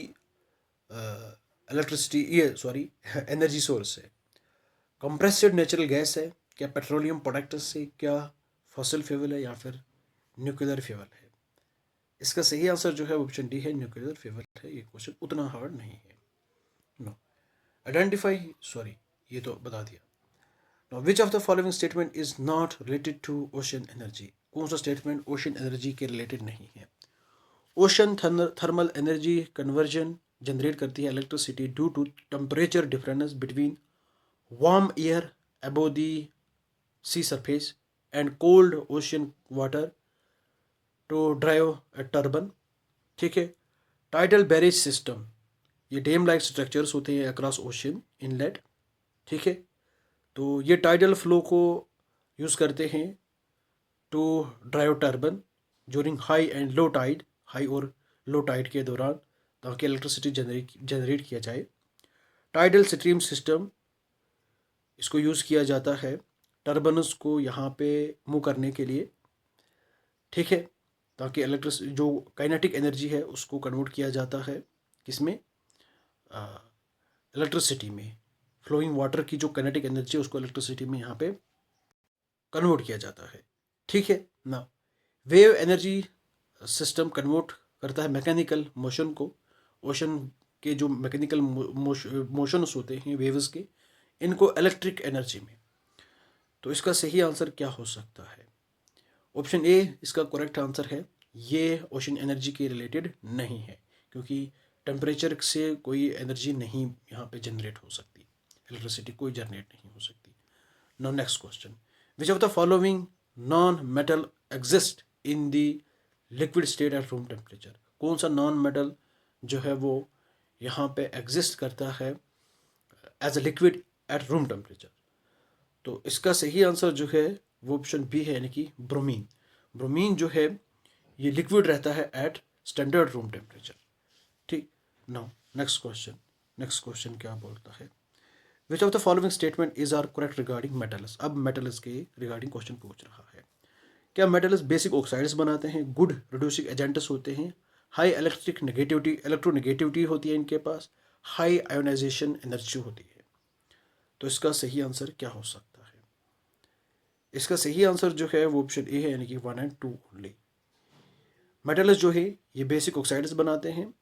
इलेक्ट्रिसिटी, ये सॉरी एनर्जी सोर्स है? कंप्रेस्ड नेचुरल गैस है, क्या पेट्रोलियम प्रोडक्ट से, क्या फॉसिल फ्यूल है, या फिर न्यूक्लियर फ्यूल है? इसका सही आंसर जो है ऑप्शन डी है, न्यूक्लियर फ्यूल है। ये क्वेश्चन उतना हार्ड नहीं है। नो, आइडेंटिफाई, सॉरी ये तो बता दिया। No, which of the following statement is not related to ocean energy? कौन सा स्टेटमेंट ओशन एनर्जी के रिलेटेड नहीं है? Ocean thermal energy conversion generate करती है electricity due to temperature difference between warm air above the sea surface and cold ocean water to drive a turbine. ठीक है। Tidal barrage system, ये dam like structures होते हैं across ocean inlet. ठीक है। तो ये टाइडल फ्लो को यूज़ करते हैं to drive turbine during high and low tide, high और लो टाइड के दौरान, ताकि इलेक्ट्रिसिटी जनरेट किया जाए। टाइडल स्ट्रीम सिस्टम, इसको यूज़ किया जाता है टर्बनस को यहाँ पे मूव करने के लिए। ठीक है। ताकि जो काइनेटिक एनर्जी है उसको कन्वर्ट किया जाता है किसमें, इलेक्ट्रिसिटी में। फ्लोइंग वाटर की जो काइनेटिक एनर्जी है उसको इलेक्ट्रिसिटी में यहाँ पे कन्वर्ट किया जाता है। ठीक है ना। वेव एनर्जी सिस्टम कन्वर्ट करता है मैकेनिकल मोशन को, ओशन के जो मैकेनिकल मोशंस होते हैं वेव्स के, इनको इलेक्ट्रिक एनर्जी में। तो इसका सही आंसर क्या हो सकता है? ऑप्शन ए इसका करेक्ट आंसर है। ये ओशन एनर्जी के रिलेटेड नहीं है, क्योंकि टेम्परेचर से कोई एनर्जी नहीं यहाँ पे जनरेट हो सकती, इलेक्ट्रिसिटी कोई जनरेट नहीं हो सकती। Now next question, which of the following non metal exist in the liquid state eight room temperature? कौन सा नॉन मेटल जो है वो यहाँ पे एग्जिस्ट करता है as a liquid at room temperature? तो इसका सही आंसर जो है वो ऑप्शन बी है, यानी कि ब्रोमीन। ब्रोमीन जो है ये लिक्विड रहता है एट स्टैंडर्ड रूम टेम्परेचर। ठीक। नाउ नेक्स्ट क्वेश्चन क्या बोलता है? Which of the following statement is are correct regarding metals? अब मेटल्स के रिगार्डिंग क्वेश्चन पूछ रहा है। क्या मेटल्स बेसिक ऑक्साइड्स बनाते हैं, गुड रिड्यूसिंग एजेंट्स होते हैं, हाई इलेक्ट्रोनेगेटिविटी होती है इनके पास, हाई आयोनाइजेशन एनर्जी होती है? तो इसका सही आंसर क्या हो सकता है? इसका सही आंसर जो है वो ऑप्शन ए है, यानी कि 1 and 2 ओनली। मेटल्स जो है ये बेसिक ऑक्साइड्स बनाते हैं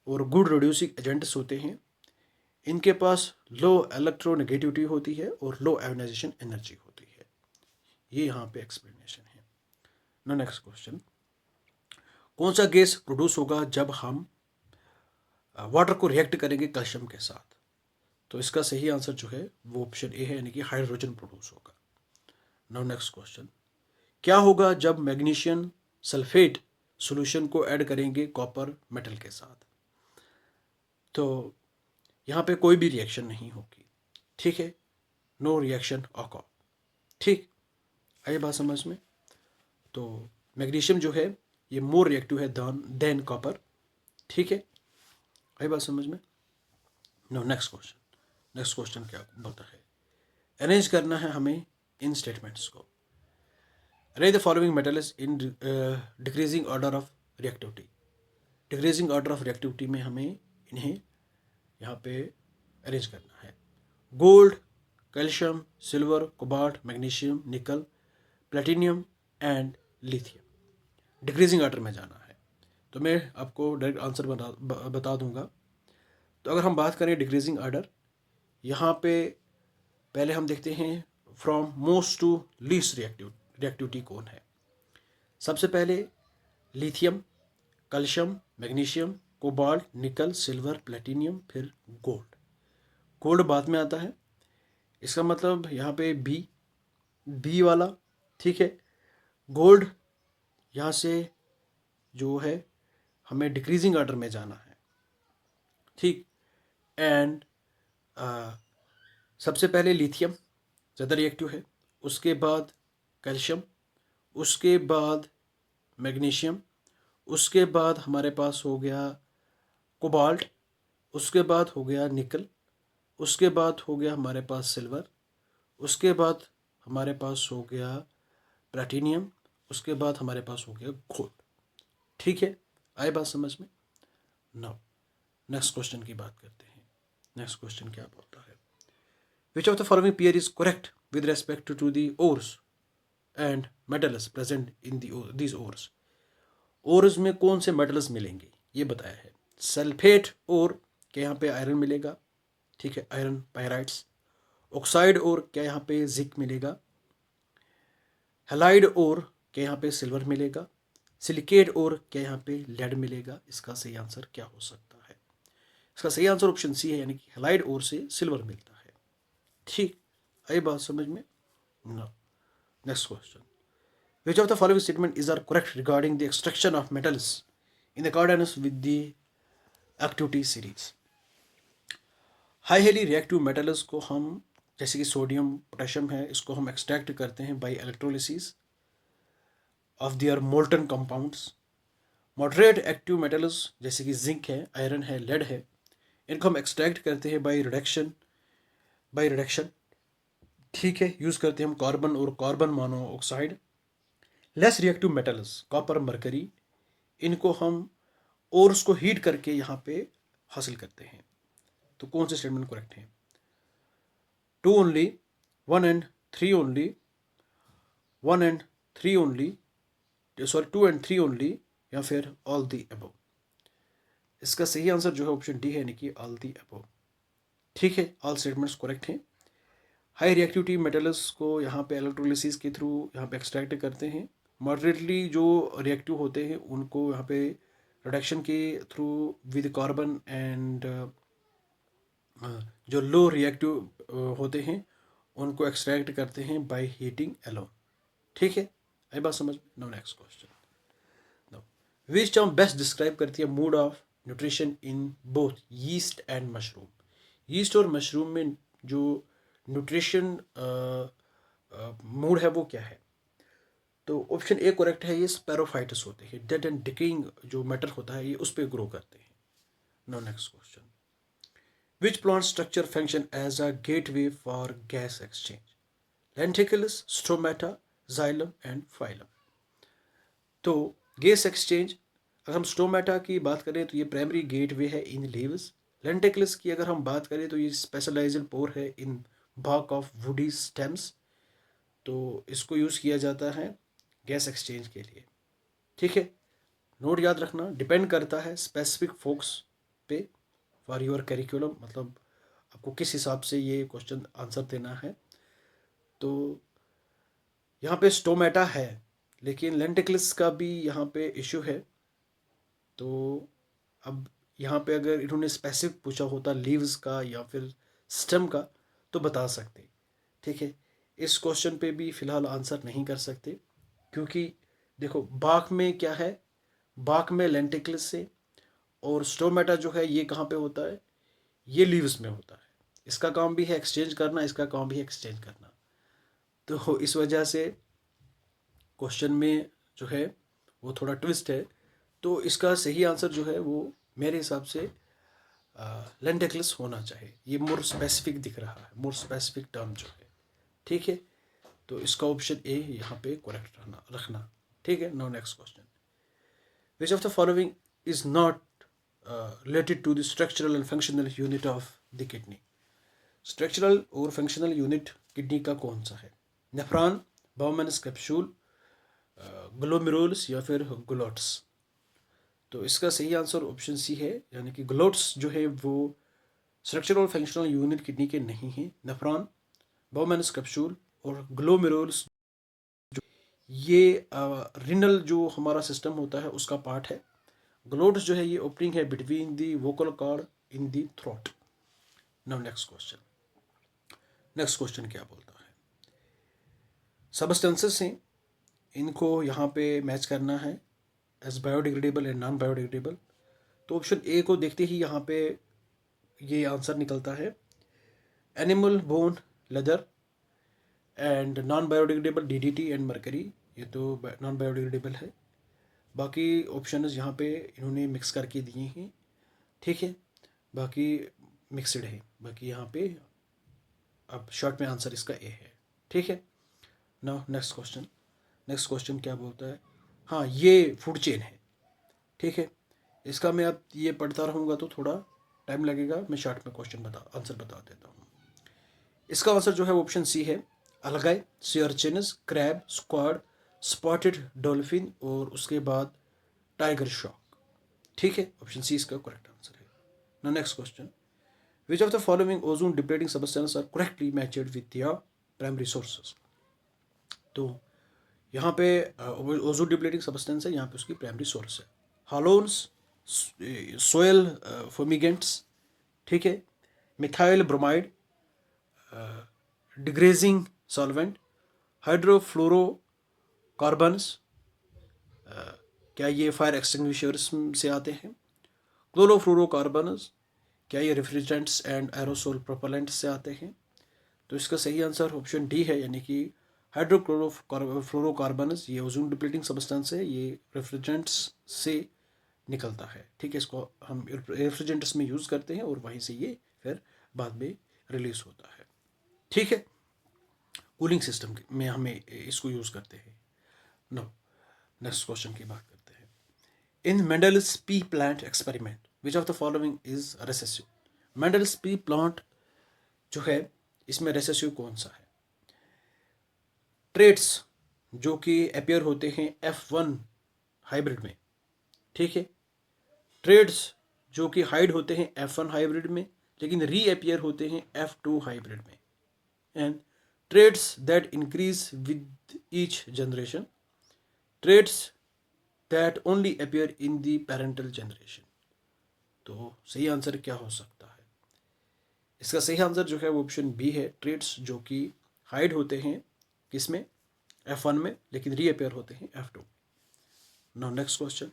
और गुड रिड्यूसिंग एजेंट्स होते हैं। इनके पास लो इलेक्ट्रोनेगेटिविटी होती है और लो आयोनाइजेशन एनर्जी होती है। ये यहाँ पे एक्सप्लेनेशन है ना। नेक्स्ट क्वेश्चन, कौन सा गैस प्रोड्यूस होगा जब हम वाटर को रिएक्ट करेंगे कैल्शियम के साथ? तो इसका सही आंसर जो है वो ऑप्शन ए है, यानी कि हाइड्रोजन प्रोड्यूस होगा। नाउ नेक्स्ट क्वेश्चन, क्या होगा जब मैग्नीशियम सल्फेट सॉल्यूशन को ऐड करेंगे कॉपर मेटल के साथ? तो यहाँ पे कोई भी रिएक्शन नहीं होगी। ठीक है। No reaction occur. ठीक, आई बात समझ में? तो मैग्नीशियम जो है ये मोर रिएक्टिव है देन कॉपर। ठीक है, आई बात समझ में? नो नेक्स्ट क्वेश्चन क्या बोलता है? अरेंज करना है हमें इन स्टेटमेंट्स को। Arrange the following metals in decreasing order of reactivity. Decreasing order of reactivity में हमें इन्हें यहाँ पे अरेंज करना है। Gold, calcium, silver, cobalt, magnesium, nickel, platinum and lithium. Decreasing order में जाना है। तो मैं आपको डायरेक्ट आंसर बता दूंगा। तो अगर हम बात करें डिक्रीजिंग ऑर्डर, यहाँ पे पहले हम देखते हैं from most to least reactivity कौन है। सबसे पहले lithium, calcium, magnesium, cobalt, nickel, silver, platinum, फिर गोल्ड। गोल्ड बाद में आता है। इसका मतलब यहाँ पे बी वाला। ठीक है। गोल्ड यहाँ से जो है हमें डिक्रीजिंग ऑर्डर में जाना है। ठीक। एंड सबसे पहले लिथियम ज़्यादा रिएक्टिव है, उसके बाद कैल्शियम, उसके बाद मैग्नीशियम, उसके बाद हमारे पास हो गया कोबाल्ट, उसके बाद हो गया निकल, उसके बाद हो गया हमारे पास सिल्वर, उसके बाद हमारे पास हो गया प्लैटिनियम, उसके बाद हमारे पास हो गया गोल्ड। ठीक है, आए बात समझ में? नाउ नेक्स्ट क्वेश्चन की बात करते हैं। नेक्स्ट क्वेश्चन क्या बोलता है, which of the following pair is correct with respect to the ores and metals present in these ores. Ores में कौन से मेटल्स मिलेंगे ये बताया है। सल्फेट और क्या यहाँ पे आयरन मिलेगा, ठीक है, आयरन पायराइट्स। ऑक्साइड और क्या यहाँ पे जिंक मिलेगा। हेलाइड और क्या यहाँ पे सिल्वर मिलेगा। सिलिकेट और क्या यहाँ पे लेड मिलेगा। इसका सही आंसर क्या हो सकता है। इसका सही आंसर ऑप्शन सी है, यानी कि हेलाइड और से सिल्वर मिलता है। ठीक, आई बात समझ में। No, next question, which of the following statement is are correct regarding the extraction of metals in accordance with the activity series। Highly reactive metals को हम, जैसे कि सोडियम पोटेशियम है, इसको हम एक्सट्रैक्ट करते हैं by electrolysis of their molten compounds. Moderate active metals जैसे कि जिंक है, आयरन है, लेड है, इनको हम एक्सट्रैक्ट करते हैं बाय रिडक्शन, ठीक है, यूज़ करते हैं हम कार्बन और carbon monoxide. Less reactive metals copper, mercury, इनको हम और उसको हीट करके यहाँ पे हासिल करते हैं। तो कौन से स्टेटमेंट करेक्ट हैं। 2 only, 1 and 3 only, 1 and 3 only, sorry 2 and 3 only, या फिर ऑल दी अबव। इसका सही आंसर जो है ऑप्शन डी है, यानी कि ऑल दी अबव। ठीक है, ऑल स्टेटमेंट्स करेक्ट हैं। हाई रिएक्टिविटी मेटल्स को यहाँ पे इलेक्ट्रोलिसिस के थ्रू यहाँ पे एक्सट्रैक्ट करते हैं। मॉडरेटली जो रिएक्टिव होते हैं उनको यहाँ पे रिडक्शन के थ्रू विद कार्बन एंड जो लो रिएक्टिव होते हैं उनको एक्सट्रैक्ट करते हैं बाय हीटिंग एलोन। ठीक है, आई बात समझ। Now next question, now which term best describe करती है mood off nutrition in both yeast and mushroom. Yeast और मशरूम में जो न्यूट्रिशन मूड है वो क्या है। तो ऑप्शन ए करेक्ट है, ये स्पैरोफाइटस होते हैं, डेड एंड डिकेइंग जो मैटर होता है ये उस पर ग्रो करते हैं। Now next question, which plant structure function as a gateway for gas exchange? Lenticels, stomata, xylem and phylum। तो गैस एक्सचेंज अगर हम स्टोमेटा की बात करें तो ये प्राइमरी गेटवे है इन लीव्स। लेंटिकल्स की अगर हम बात करें तो ये स्पेशलाइज्ड पोर है इन bark ऑफ वुडी स्टेम्स। तो इसको यूज़ किया जाता है गैस एक्सचेंज के लिए। ठीक है, नोट याद रखना, डिपेंड करता है स्पेसिफिक फोक्स पे फॉर योर करिकुलम, मतलब आपको किस हिसाब से ये क्वेश्चन आंसर देना है। तो यहाँ पे स्टोमेटा है, लेकिन लेंटिकल्स का भी यहाँ पे इशू है। तो अब यहाँ पे अगर इन्होंने स्पेसिफिक पूछा होता लीव्स का या फिर स्टेम का तो बता सकते। ठीक है, इस क्वेश्चन पे भी फ़िलहाल आंसर नहीं कर सकते, क्योंकि देखो बाक में क्या है, बाक में लेंटिकल्स से, और स्टोमेटा जो है ये कहाँ पे होता है, ये लीव्स में होता है। इसका काम भी है एक्सचेंज करना, इसका काम भी है एक्सचेंज करना। तो इस वजह से क्वेश्चन में जो है वो थोड़ा ट्विस्ट है। तो इसका सही आंसर जो है वो मेरे हिसाब से लेंटिकल्स होना चाहिए। ये मोर स्पेसिफिक दिख रहा है, मोर स्पेसिफिक टर्म जो है। ठीक है, तो इसका ऑप्शन ए यहाँ पे करेक्ट रखना। ठीक है, now next question, which of the following is not related to the structural and functional unit of the kidney. Structural और फंक्शनल यूनिट किडनी का कौन सा है। नेफ्रॉन, बाउमैन्स कैप्सूल, ग्लोमेरुलस या फिर ग्लोट्स। तो इसका सही आंसर ऑप्शन सी है, यानी कि ग्लोट्स जो है वो स्ट्रक्चरल और फंक्शनल यूनिट किडनी के नहीं है। नेफ्रॉन, बाउमैन्स कैप्सूल और ग्लोमेरुलस ये रिनल जो हमारा सिस्टम होता है उसका पार्ट है। ग्लोट्स जो है ये ओपनिंग है between the vocal cord in the throat. Now next question, next question क्या बोलता है, सबस्टेंसेस हैं, इनको यहाँ पे मैच करना है as biodegradable and non biodegradable. तो ऑप्शन ए को देखते ही यहाँ पे ये आंसर निकलता है, animal bone leather and non biodegradable DDT and mercury, ये तो नॉन बायोडिग्रेडेबल है। बाकी ऑप्शन यहाँ पे इन्होंने मिक्स करके दिए हैं। ठीक है, बाकी मिक्सड है, बाकी यहाँ पे अब शॉर्ट में आंसर इसका ए है। ठीक है, now next question, next question क्या बोलता है, हाँ ये फूड चेन है। ठीक है, इसका मैं अब ये पढ़ता रहूँगा तो थोड़ा टाइम लगेगा, मैं शॉर्ट में आंसर बता देता हूँ। इसका आंसर जो है वो ऑप्शन सी है, algae, sea urchins, crab, squid, spotted dolphin और उसके बाद टाइगर शॉक। ठीक है, ऑप्शन सी इसका करेक्ट आंसर है। Now next question, which of the following ozone depleting substance are correctly matched with their primary sources. तो यहाँ पे ओजोन डिप्लेटिंग सब्सटेंस है, यहाँ पे उसकी प्राइमरी सोर्स है हालोन्स, सोयल फर्मिगेंट्स, ठीक है, मिथाइल ब्रोमाइड, डिग्रेजिंग सॉल्वेंट, हाइड्रोफ्लोरोकार्बन्स, क्या ये फायर एक्सटिंग्विशर्स से आते हैं, क्लोरोफ्लोरोकार्बन्स, क्या ये रेफ्रिजरेंट्स एंड एरोसोल प्रोपेलेंट्स से आते हैं। तो इसका सही आंसर ऑप्शन डी है, यानी कि हाइड्रोक्लोरोफ्लोरोकार्बन्स ये ओजोन डिप्लीटिंग सब्सटेंस है, ये रेफ्रिजरेंट्स से निकलता है। ठीक है, इसको हम रेफ्रिजरेंट्स में यूज़ करते हैं और वहीं से ये फिर बाद में रिलीज होता है। ठीक है, कूलिंग सिस्टम में हमें इसको यूज़ करते हैं। नो, नेक्स्ट क्वेश्चन की बात करते हैं। In Mendel's pea plant experiment which of the following is recessive. Mendel's pea plant जो है इसमें रेसेसिव कौन सा है। ट्रेट्स जो कि अपियर होते हैं F1 हाइब्रिड में, ठीक है, ट्रेड्स जो कि हाइड होते हैं F1 हाइब्रिड में लेकिन रीअपियर होते हैं F2 हाइब्रिड में, and traits that increase with each generation, traits that only appear in the parental generation. तो सही आंसर क्या हो सकता है। इसका सही आंसर जो है वो ऑप्शन बी है, ट्रेड्स जो कि हाइड होते हैं किसमें, F1 में, लेकिन रीअपियर होते हैं F2। Now next question,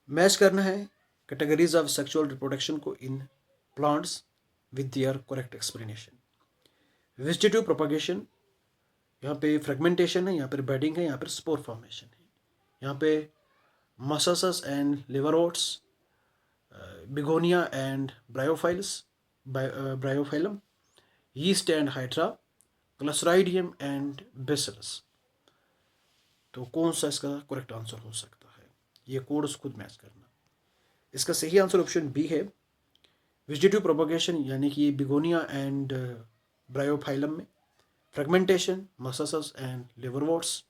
match करना है कैटेगरीज ऑफ सेक्सुअल रिप्रोडक्शन को in plants with their correct explanation. Vegetative propagation, यहाँ पे फ्रेगमेंटेशन है, यहाँ पर बेडिंग है, यहाँ पर स्पोर फॉर्मेशन है, यहाँ पे mosses and liverworts, begonia and bryophyllum, yeast and hydra, clostridium and bacillus. तो कौन सा इसका करेक्ट आंसर हो सकता है, ये कोड्स खुद मैच करना। इसका सही आंसर ऑप्शन बी है, वेजिटेटिव प्रोपगेशन, यानी कि बिगोनिया एंड ब्रायोफाइलम में, fragmentation mosses and liverworts,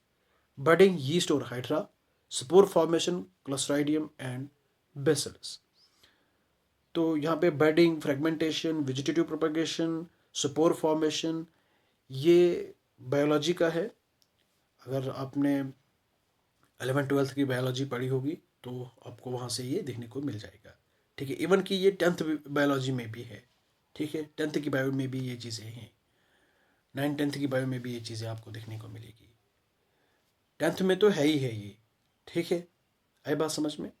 budding yeast और hydra, spore formation clostridium and bacillus. तो यहाँ पे budding, fragmentation, vegetative propagation, spore formation ये बायोलॉजी का है। अगर आपने 11th-12th की बायोलॉजी पढ़ी होगी तो आपको वहाँ से ये देखने को मिल जाएगा। ठीक है, इवन कि ये 10th बायोलॉजी में भी है। ठीक है, 10th की बायो में भी ये चीज़ें हैं, 9th-10th की बायो में भी ये चीज़ें आपको देखने को मिलेगी। 10th में तो है ही है ये। ठीक है, आई बात समझ में।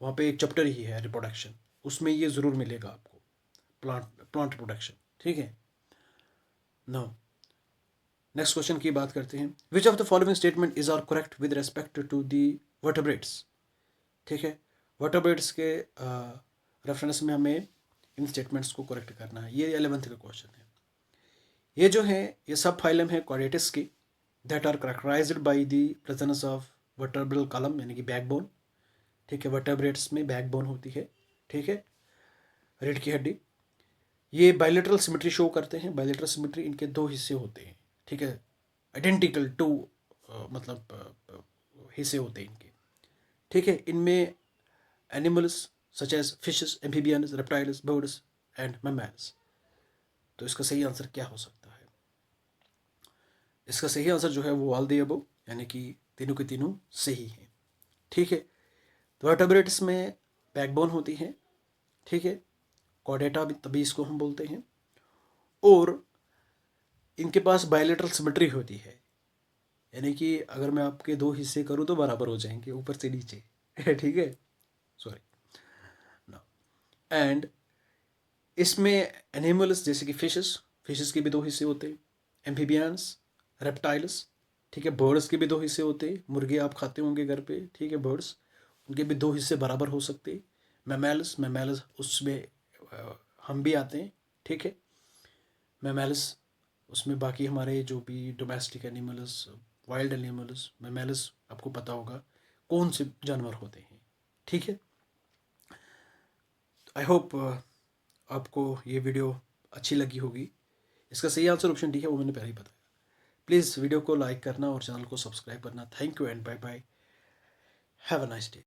वहाँ पे एक चैप्टर ही है रिप्रोडक्शन, उसमें ये ज़रूर मिलेगा आपको, प्लांट रिप्रोडक्शन। ठीक है, नाउ नेक्स्ट क्वेश्चन की बात करते हैं। Which of the following statement is are correct with respect to the vertebrates. ठीक है, वर्टेब्रेट्स के रेफरेंस में हमें इन स्टेटमेंट्स को करेक्ट करना है। ये 11th का क्वेश्चन है। ये जो है ये सब फाइलम है क्वाड्रेटिस की, that are characterised by the presence of vertebral column, यानी कि बैकबोन। ठीक है, वर्टेब्रेट्स में बैकबोन होती है। ठीक है, रीढ़ की हड्डी। ये बायलेटरल सिमेट्री शो करते हैं। बायलेटरल सिमेट्री, इनके दो हिस्से होते हैं। ठीक है, आइडेंटिकल टू मतलब हिस्से होते हैं इनके। ठीक है, इनमें animals such as fishes, amphibians, reptiles, birds and mammals. तो इसका सही आंसर क्या हो सकता है। इसका सही आंसर जो है वो ऑल द अबव, यानी कि तीनों के तीनों सही हैं। ठीक है, तो वर्टेब्रेट्स में बैकबोन होती है। ठीक है, कॉर्डेटा भी तभी इसको हम बोलते हैं, और इनके पास बायलेटरल सिमेट्री होती है, यानी कि अगर मैं आपके दो हिस्से करूँ तो बराबर हो जाएंगे ऊपर से नीचे। ठीक है, सॉरी ना। एंड इसमें एनिमल्स जैसे कि फिशेस के भी दो हिस्से होते हैं, एम्फीबियंस, रेप्टाइल्स। ठीक है, बर्ड्स के भी दो हिस्से होते हैं, मुर्गे आप खाते होंगे घर पे। ठीक है, बर्ड्स, उनके भी दो हिस्से बराबर हो सकते हैं। मैमल्स उसमें हम भी आते हैं। ठीक है, मैमल्स उसमें बाकी हमारे जो भी domestic animals, wild animals, mammals, आपको पता होगा कौन से जानवर होते हैं। ठीक है। आई होप आपको ये वीडियो अच्छी लगी होगी। इसका सही आंसर ऑप्शन डी है, वो मैंने पहले ही बताया। प्लीज़ वीडियो को लाइक करना और चैनल को सब्सक्राइब करना। Thank you and bye bye. Have a nice day.